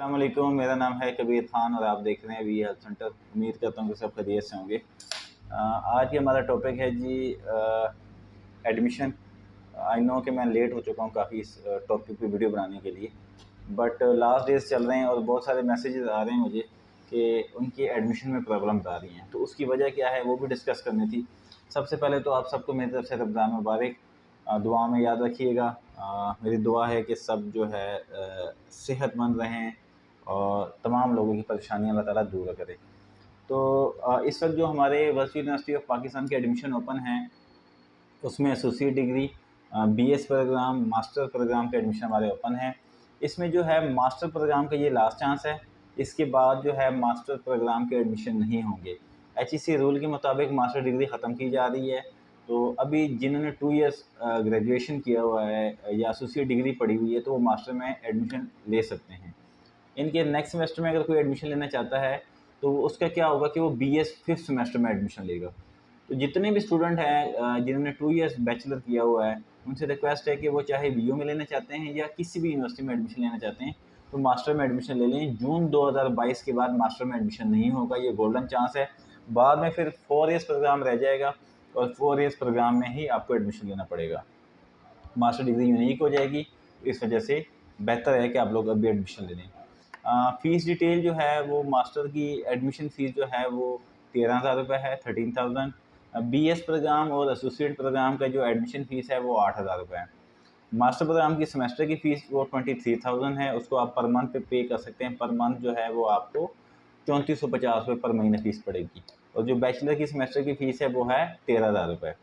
अस्सलाम वालेकुम, मेरा नाम है कबीर खान और आप देख रहे हैं वी हेल्थ सेंटर। उम्मीद करता हूँ कि सब खैरियत से होंगे। आज की हमारा टॉपिक है जी एडमिशन। आई नो कि मैं लेट हो चुका हूँ काफ़ी इस टॉपिक पे वीडियो बनाने के लिए, बट लास्ट डेज चल रहे हैं और बहुत सारे मैसेजेस आ रहे हैं मुझे कि उनकी एडमिशन में प्रॉब्लम्स आ रही हैं, तो उसकी वजह क्या है वो भी डिस्कस करनी थी। सबसे पहले तो आप सबको मेरी तरफ से रमज़ान मुबारक। दुआ में याद रखिएगा। मेरी दुआ है कि सब जो है सेहतमंद रहें और तमाम लोगों की परेशानियाँ अल्लाह ताला दूर करे। तो इस वक्त जो हमारे वर्चुअल यूनिवर्सिटी ऑफ पाकिस्तान के एडमिशन ओपन हैं, उसमें associate degree, BS program, master program के एडमिशन हमारे ओपन हैं। इसमें जो है मास्टर प्रोग्राम का ये लास्ट चांस है। इसके बाद जो है मास्टर प्रोग्राम के एडमिशन नहीं होंगे। एचईसी रूल के मुताबिक मास्टर डिग्री ख़त्म की जा रही है। तो अभी जिन्होंने 2 इयर्स ग्रेजुएशन किया हुआ है या एसोसिएट डिग्री पढ़ी हुई है, तो वो मास्टर में एडमिशन ले सकते हैं। इनके नेक्स्ट सेमेस्टर में अगर कोई एडमिशन लेना चाहता है, तो उसका क्या होगा कि वो बीएस 5th सेमेस्टर में एडमिशन लेगा। तो जितने भी स्टूडेंट हैं जिन्होंने 2 इयर्स बैचलर किया हुआ है, उनसे रिक्वेस्ट है कि वो चाहे बीयू में लेना चाहते हैं या किसी भी यूनिवर्सिटी में एडमिशन लेना चाहते हैं, तो मास्टर में एडमिशन ले लें। जून 2022 के बाद मास्टर में एडमिशन नहीं होगा, ये गोल्डन चांस है। बाद में फिर 4 इयर्स प्रोग्राम रह जाएगा और 4 इयर्स प्रोग्राम में ही आपको एडमिशन लेना पड़ेगा। मास्टर डिग्री यूनिक हो जाएगी, इस वजह से बेहतर है कि आप लोग अभी एडमिशन ले लें। फ़ीस डिटेल जो है वो मास्टर की एडमिशन फ़ीस जो है वो 13,000 रुपये है, 13,000। बीएस प्रोग्राम और एसोसिएट प्रोग्राम का जो एडमिशन फ़ीस है वो 8,000 रुपये है। मास्टर प्रोग्राम की सेमेस्टर की फ़ीस वो 23,000 है, उसको आप पर मंथ पे कर सकते हैं। पर मंथ जो है वो आपको 3450 रुपये पर महीने फ़ीस पड़ेगी। और जो बैचलर की सेमेस्टर की फ़ीस है वो है 13,000 रुपये,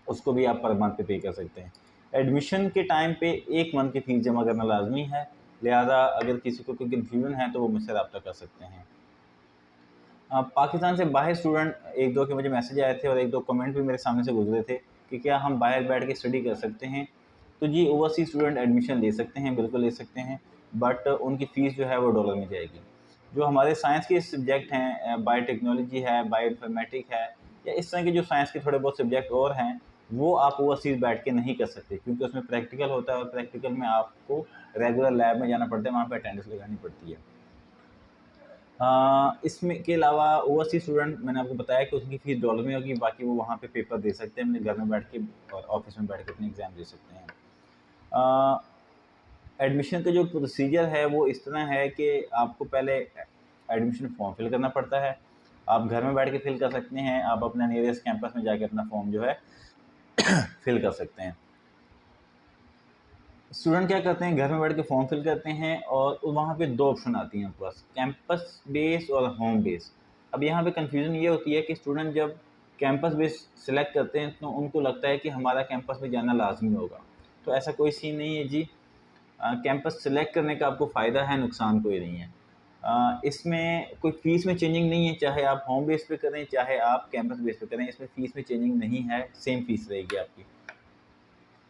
उसको भी आप पर मंथ पे कर सकते हैं। एडमिशन के टाइम पे 1 मंथ की फ़ीस जमा करना लाजमी है, लिहाजा अगर किसी को कोई कन्फ्यूजन है तो वो मुझसे रब्ता कर सकते हैं। पाकिस्तान से बाहर स्टूडेंट 1-2 के मुझे मैसेज आए थे और 1-2 कमेंट भी मेरे सामने से गुजरे थे कि क्या हम बाहर बैठ के स्टडी कर सकते हैं। तो जी, ओवरसीज़ स्टूडेंट एडमिशन ले सकते हैं, बिल्कुल ले सकते हैं, बट उनकी फ़ीस जो है वो डॉलर में जाएगी। जो हमारे साइंस के सब्जेक्ट हैं, बायोटेक्नोलॉजी है, बायो इन्फॉर्मेटिक है, या इस तरह के जो साइंस के थोड़े बहुत सब्जेक्ट और हैं, वो आप ओवरसीज़ बैठ के नहीं कर सकते, क्योंकि उसमें प्रैक्टिकल होता है और प्रैक्टिकल में आपको रेगुलर लैब में जाना पड़ता है, वहाँ पे अटेंडेंस लगानी पड़ती है। इसमें के अलावा ओवरसीज़ स्टूडेंट, मैंने आपको बताया कि उसकी फ़ीस डॉलर में होगी, बाकी वो वहाँ पे पेपर दे सकते हैं, अपने घर में बैठ के और ऑफ़िस में बैठ के अपने एग्ज़ाम दे सकते हैं। एडमिशन का जो प्रोसीजर है वो इस तरह है कि आपको पहले एडमिशन फॉर्म फिल करना पड़ता है। आप घर में बैठ के फिल कर सकते हैं, आप अपना नियरेस्ट कैंपस में जाके अपना फॉर्म जो है फिल कर सकते हैं। स्टूडेंट क्या करते हैं, घर में बैठ के फॉर्म फिल करते हैं और वहाँ पे 2 ऑप्शन आती हैं आपके पास, कैंपस बेस और होम बेस। अब यहाँ पे कन्फ्यूज़न ये होती है कि स्टूडेंट जब कैंपस बेस सेलेक्ट करते हैं तो उनको लगता है कि हमारा कैंपस में जाना लाजमी होगा। तो ऐसा कोई सीन नहीं है जी। कैंपस सेलेक्ट करने का आपको फ़ायदा है, नुकसान कोई नहीं है। इसमें कोई फ़ीस में चेंजिंग नहीं है, चाहे आप होम बेस पे करें, चाहे आप कैंपस बेस पे करें, इसमें फ़ीस में चेंजिंग नहीं है, सेम फ़ीस रहेगी आपकी।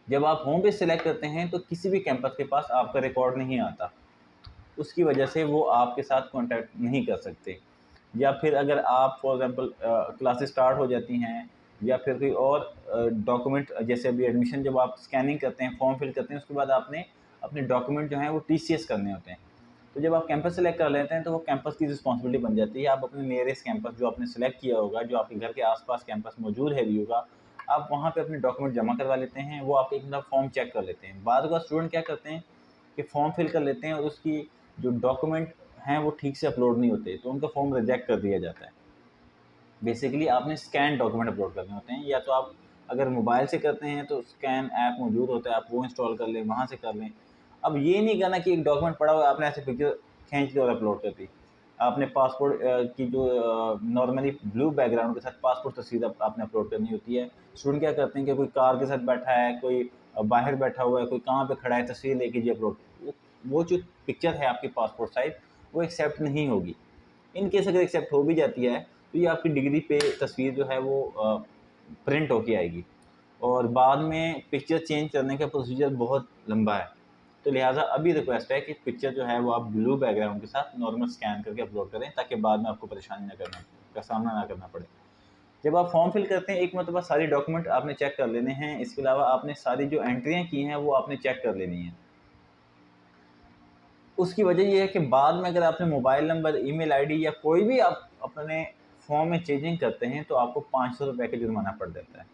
जब आप होम बेस सेलेक्ट करते हैं तो किसी भी कैंपस के पास आपका रिकॉर्ड नहीं आता, उसकी वजह से वो आपके साथ कॉन्टैक्ट नहीं कर सकते। या फिर अगर आप फॉर एग्ज़ाम्पल क्लासेस स्टार्ट हो जाती हैं या फिर कोई और डॉक्यूमेंट, जैसे अभी एडमिशन जब आप स्कैनिंग करते हैं, फॉर्म फिल करते हैं, उसके बाद आपने अपने डॉक्यूमेंट जो हैं वो टीसीएस करने होते हैं। तो जब आप कैंपस सेलेक्ट कर लेते हैं तो वो कैंपस की रिस्पॉन्सिबिलिटी बन जाती है। आप अपने नियरेस्ट कैंपस जो आपने सेलेक्ट किया होगा, जो आपके घर के आस-पास कैंपस मौजूद है व्यू का, आप वहाँ पे अपने डॉक्यूमेंट जमा करवा लेते हैं, वो आपके एक मतलब फॉर्म चेक कर लेते हैं। बाद में स्टूडेंट क्या करते हैं कि फॉर्म फिल कर लेते हैं और उसकी जो डॉक्यूमेंट हैं वो ठीक से अपलोड नहीं होते, तो उनका फॉर्म रिजेक्ट कर दिया जाता है। बेसिकली आपने स्कैन डॉक्यूमेंट अपलोड करने होते हैं, या तो आप अगर मोबाइल से करते हैं तो स्कैन ऐप मौजूद होता है, आप वो इंस्टॉल कर लें, वहाँ से कर लें। अब ये नहीं करना कि एक डॉक्यूमेंट पड़ा हुआ है, आपने ऐसे पिक्चर खींच ली और अपलोड कर दी। आपने पासपोर्ट की जो नॉर्मली ब्लू बैकग्राउंड के साथ पासपोर्ट तस्वीर आपने अपलोड करनी होती है। स्टूडेंट क्या करते हैं कि कोई कार के साथ बैठा है, कोई बाहर बैठा हुआ है, कोई कहाँ पे खड़ा है, तस्वीर लेके जी अपलोड। वो जो पिक्चर है आपकी पासपोर्ट साइज़, वो एक्सेप्ट नहीं होगी। इन केस अगर एक्सेप्ट हो भी जाती है तो ये आपकी डिग्री पे तस्वीर जो है वो प्रिंट होके आएगी, और बाद में पिक्चर चेंज करने का प्रोसीजर बहुत लंबा है। तो लिहाजा अभी रिक्वेस्ट है कि पिक्चर जो है वो आप ब्लू बैकग्राउंड के साथ नॉर्मल स्कैन करके अपलोड करें, ताकि बाद में आपको परेशानी ना करना का सामना ना करना पड़े। जब आप फॉर्म फिल करते हैं, एक मतलब सारी डॉक्यूमेंट आपने चेक कर लेने हैं, इसके अलावा आपने सारी जो एंट्रियाँ की हैं वो आपने चेक कर लेनी है। उसकी वजह ये है कि बाद में अगर आपने मोबाइल नंबर, ईमेल आईडी या कोई भी आप अपने फॉर्म में चेंजिंग करते हैं तो आपको 500 रुपये का जुर्माना पड़ जाता है।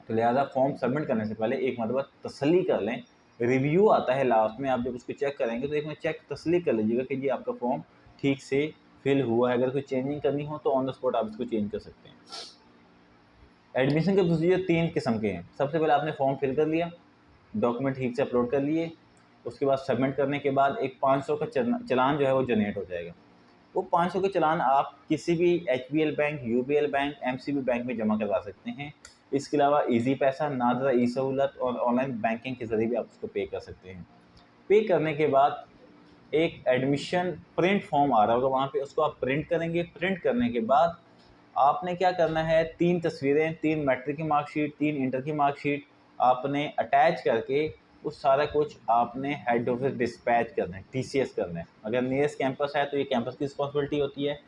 तो लिहाजा फॉर्म सबमिट करने से पहले एक मरतबा तसल्ली कर लें। रिव्यू आता है लास्ट में, आप जब उसको चेक करेंगे तो एक में चेक तसल्ली कर लीजिएगा कि जी आपका फॉर्म ठीक से फिल हुआ है। अगर कोई चेंजिंग करनी हो तो ऑन द स्पॉट आप इसको चेंज कर सकते हैं। एडमिशन के प्रोसीजर 3 किस्म के हैं। सबसे पहले आपने फॉर्म फिल कर लिया, डॉक्यूमेंट ठीक से अपलोड कर लिए, उसके बाद सबमिट करने के बाद एक 500 का चलान जो है वो जनरेट हो जाएगा। वो 500 के चलान आप किसी भी HBL bank, UBL bank, MCB bank में जमा करवा सकते हैं। इसके अलावा ईजी पैसा, नादरा ई सहूलत और ऑनलाइन बैंकिंग के ज़रिए भी आप उसको पे कर सकते हैं। पे करने के बाद एक एडमिशन प्रिंट फॉर्म आ रहा होगा वहाँ पे, उसको आप प्रिंट करेंगे। प्रिंट करने के बाद आपने क्या करना है, 3 तस्वीरें, 3 मैट्रिक की मार्कशीट, 3 इंटर की मार्कशीट आपने अटैच करके उस सारा कुछ आपने हेड ऑफिस डिस्पैच करना है, TCS करना है। अगर नियरेस्ट कैंपस है तो ये कैंपस की रिस्पॉन्सिबिलिटी होती है।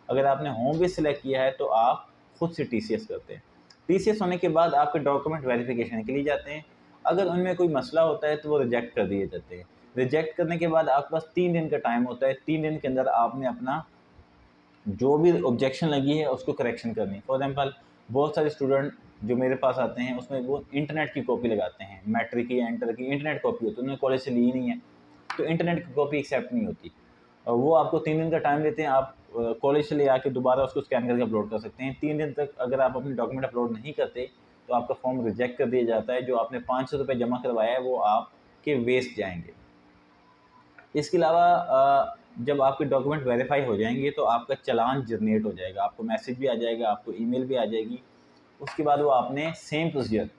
अगर आपने होम भी सिलेक्ट किया है तो आप खुद से TCS करते हैं। TCS होने के बाद आपके डॉक्यूमेंट वेरिफिकेशन के लिए जाते हैं। अगर उनमें कोई मसला होता है तो वो रिजेक्ट कर दिए जाते हैं। रिजेक्ट करने के बाद आपके पास 3 दिन का टाइम होता है। 3 दिन के अंदर आपने अपना जो भी ऑब्जेक्शन लगी है उसको करेक्शन करनी है। फॉर एग्जांपल बहुत सारे स्टूडेंट जो मेरे पास आते हैं उसमें वो इंटरनेट की कॉपी लगाते हैं, मैट्रिक की या इंटर की इंटरनेट कॉपी होती है, उन्होंने कॉलेज से ली नहीं है तो इंटरनेट की कॉपी एक्सेप्ट नहीं होती। और वो आपको 3 दिन का टाइम देते हैं, आप कॉलेज से ले आके दोबारा उसको स्कैन करके अपलोड कर सकते हैं। 3 दिन तक अगर आप अपने डॉक्यूमेंट अपलोड नहीं करते तो आपका फॉर्म रिजेक्ट कर दिया जाता है। जो आपने 500 रुपये जमा करवाया है वो आपके वेस्ट जाएंगे। इसके अलावा जब आपके डॉक्यूमेंट वेरीफाई हो जाएंगे तो आपका चालान जनरेट हो जाएगा, आपको मैसेज भी आ जाएगा, आपको ईमेल भी आ जाएगी। उसके बाद वो आपने सेम प्रोसीजर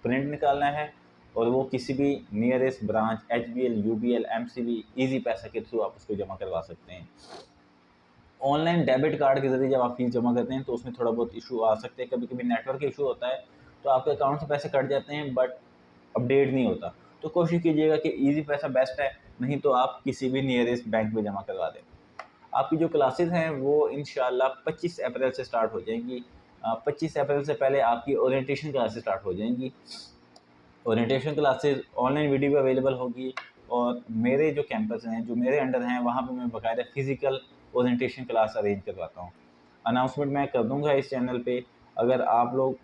प्रिंट निकालना है और वो किसी भी nearest branch HBL, UBL, MCB, easy पैसा के थ्रू आप उसको जमा करवा सकते हैं। ऑनलाइन डेबिट कार्ड के ज़रिए जब आप फीस जमा करते हैं तो उसमें थोड़ा बहुत इशू आ सकते हैं, कभी कभी नेटवर्क इशू होता है तो आपके अकाउंट से पैसे कट जाते हैं बट अपडेट नहीं होता। तो कोशिश कीजिएगा कि ईजी पैसा बेस्ट है, नहीं तो आप किसी भी नियरेस्ट बैंक में जमा करवा दें। आपकी जो क्लासेस हैं वो इंशाल्लाह 25 अप्रैल से स्टार्ट हो जाएंगी। 25 अप्रैल से पहले आपकी ओरिएंटेशन क्लासेस स्टार्ट हो जाएंगी। ओरिएंटेशन क्लासेस ऑनलाइन वीडियो भी अवेलेबल होगी और मेरे जो कैंपस हैं, जो मेरे अंडर हैं, वहाँ पे मैं बाकायदा फ़िज़िकल ओरिएंटेशन क्लास अरेंज करवाता हूँ। अनाउंसमेंट मैं कर दूँगा इस चैनल पे। अगर आप लोग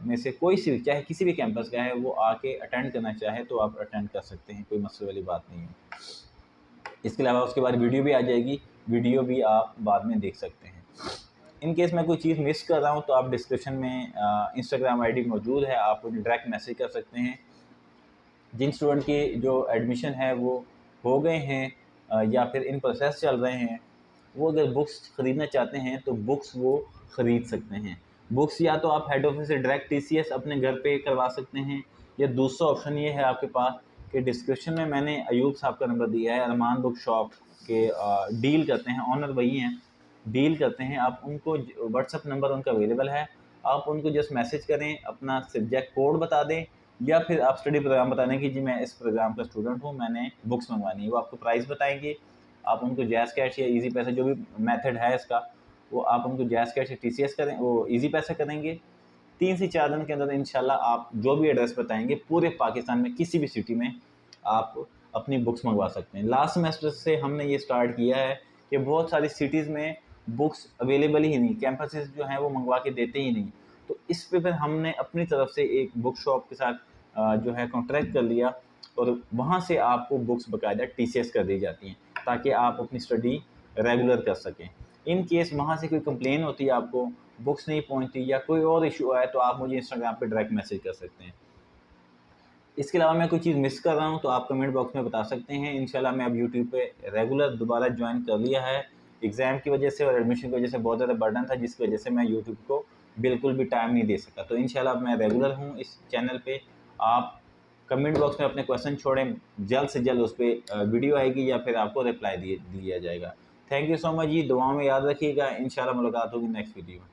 में से कोई सी भी, चाहे किसी भी कैंपस का है, वो आके अटेंड करना चाहे तो आप अटेंड कर सकते हैं, कोई मसले वाली बात नहीं है। इसके अलावा उसके बाद वीडियो भी आ जाएगी, वीडियो भी आप बाद में देख सकते हैं। इन केस मैं कोई चीज़ मिस कर रहा हूँ तो आप डिस्क्रिप्शन में इंस्टाग्राम ID मौजूद है, आप मुझे डायरेक्ट मैसेज कर सकते हैं। जिन स्टूडेंट की जो एडमिशन है वो हो गए हैं या फिर इन प्रोसेस चल रहे हैं, वो अगर बुक्स ख़रीदना चाहते हैं तो बुक्स वो ख़रीद सकते हैं। बुक्स या तो आप हेड ऑफिस से डायरेक्ट TCS अपने घर पे करवा सकते हैं, या दूसरा ऑप्शन ये है आपके पास कि डिस्क्रिप्शन में मैंने अयूब साहब का नंबर दिया है, अरमान बुक शॉप के डील करते हैं, ऑनर वही हैं, डील करते हैं। आप उनको व्हाट्सअप नंबर उनका अवेलेबल है, आप उनको जस्ट मैसेज करें, अपना सब्जेक्ट कोड बता दें या फिर आप स्टडी प्रोग्राम बता दें कि जी मैं इस प्रोग्राम का स्टूडेंट हूँ, मैंने बुक्स मंगवानी है। वो आपको प्राइस बताएंगे, आप उनको जैज़ कैश या ईजी पैसा जो भी मेथड है इसका, वो आप उनको जैज़ कैश या TCS करें, वो ईजी पैसा करेंगे। 3 से 4 दिन के अंदर इंशाल्लाह आप जो भी एड्रेस बताएंगे पूरे पाकिस्तान में किसी भी सिटी में आप अपनी बुक्स मंगवा सकते हैं। लास्ट सेमेस्टर से हमने ये स्टार्ट किया है कि बहुत सारी सिटीज़ में बुक्स अवेलेबल ही नहीं, कैंपसेस जो हैं वो मंगवा के देते ही नहीं। तो इस पे फिर हमने अपनी तरफ से एक बुक शॉप के साथ जो है कॉन्ट्रैक्ट कर लिया और वहाँ से आपको बुक्स बाकायदा TCS कर दी जाती हैं ताकि आप अपनी स्टडी रेगुलर कर सकें। इन केस वहाँ से कोई कंप्लेन होती है, आपको बुक्स नहीं पहुँचती या कोई और इशू आए तो आप मुझे इंस्टाग्राम पे डायरेक्ट मैसेज कर सकते हैं। इसके अलावा मैं कोई चीज़ मिस कर रहा हूँ तो आप कमेंट बॉक्स में बता सकते हैं। इंशाल्लाह मैं अब यूट्यूब पे रेगुलर दोबारा ज्वाइन कर लिया है। एग्ज़ाम की वजह से और एडमिशन की वजह से बहुत ज़्यादा बर्डन था जिसकी वजह से मैं यूट्यूब को बिल्कुल भी टाइम नहीं दे सका। तो इंशाल्लाह अब मैं रेगुलर हूँ इस चैनल पे। आप कमेंट बॉक्स में अपने क्वेश्चन छोड़ें, जल्द से जल्द उस पर वीडियो आएगी या फिर आपको रिप्लाई दिया जाएगा। थैंक यू सो मच जी, दुआओं में याद रखिएगा। इंशाल्लाह मुलाकात होगी नेक्स्ट वीडियो में।